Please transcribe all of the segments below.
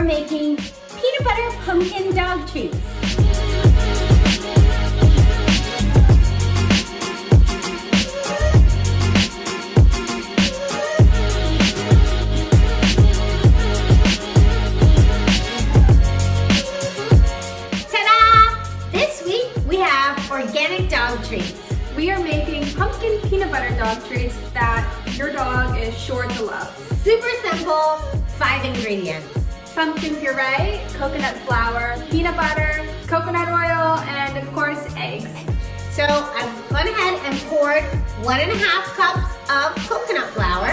making peanut butter pumpkin dog treats. Ta-da! This week we have organic dog treats. We are making pumpkin peanut butter dog treats that your dog is sure to love. Super simple, 5 ingredients. Pumpkin puree, coconut flour, peanut butter, coconut oil, and of course eggs. So I've gone ahead and poured 1.5 cups of coconut flour.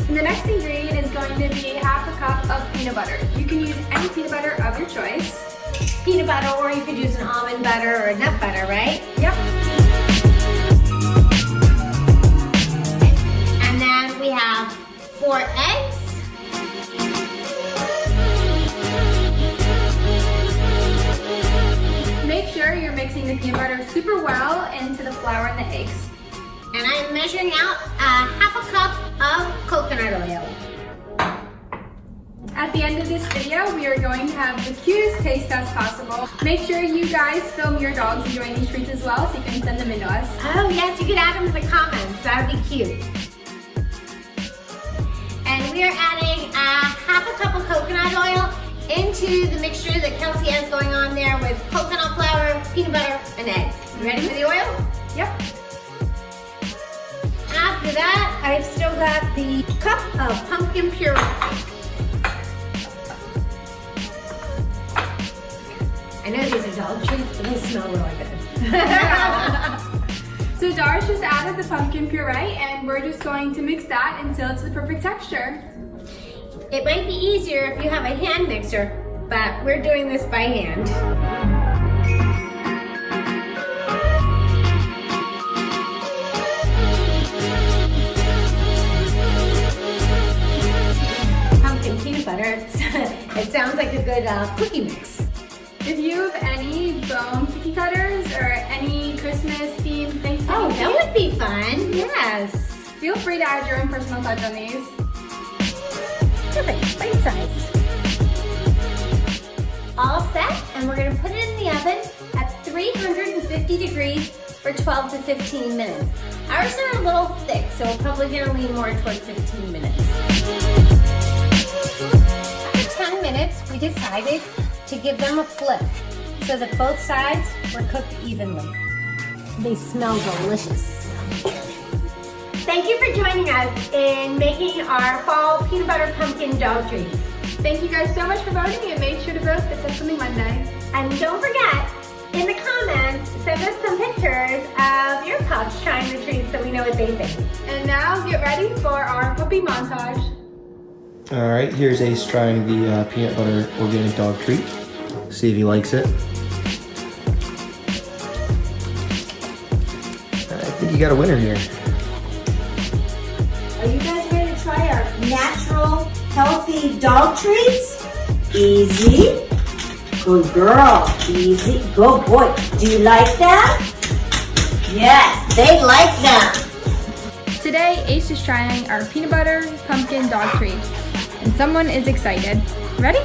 And the next ingredient is going to be 1/2 cup of peanut butter. You can use any peanut butter of your choice. Peanut butter, or you could use an almond butter or a nut butter, right? Yep. And then we have 4 eggs. Make sure you're mixing the peanut butter super well into the flour and the eggs. And I'm measuring out 1/2 cup of coconut oil. At the end of this video, we are going to have the cutest taste test possible. Make sure you guys film your dogs enjoying these treats as well so you can send them in to us. Oh yes, you could add them in the comments. That would be cute. And we are adding 1/2 cup of coconut oil into the mixture that Kelsey has going on there with coconut flour, peanut butter, and eggs. You ready for the oil? Yep. After that, I've still got the cup of pumpkin puree. I know these are dog treats, but they smell really good. So Doris just added the pumpkin puree and we're just going to mix that until it's the perfect texture. It might be easier if you have a hand mixer, but we're doing this by hand. Pumpkin peanut butter, it sounds like a good cookie mix. If you have any bone cookie cutters or any Christmas themed Thanksgiving Oh, that cake, would be fun, yes. feel free to add your own personal touch on these. Perfect, bite size. All set, and we're gonna put it in the oven at 350 degrees for 12 to 15 minutes. Ours are a little thick, so we're probably gonna lean more towards 15 minutes. After 10 minutes, we decided to give them a flip so that both sides were cooked evenly. They smell delicious. Thank you for joining us in making our fall peanut butter pumpkin dog treats. Thank you guys so much for voting and make sure to vote this upcoming Monday. And don't forget, in the comments, send us some pictures of your pups trying the treats so we know what they think. And now get ready for our puppy montage. All right, here's Ace trying the peanut butter organic dog treat. See if he likes it. I think you got a winner here. Are you guys ready to try our natural, healthy dog treats? Easy. Good girl. Easy. Good boy. Do you like that? Yes, they like them. Today, Ace is trying our peanut butter pumpkin dog treat. And someone is excited. Ready?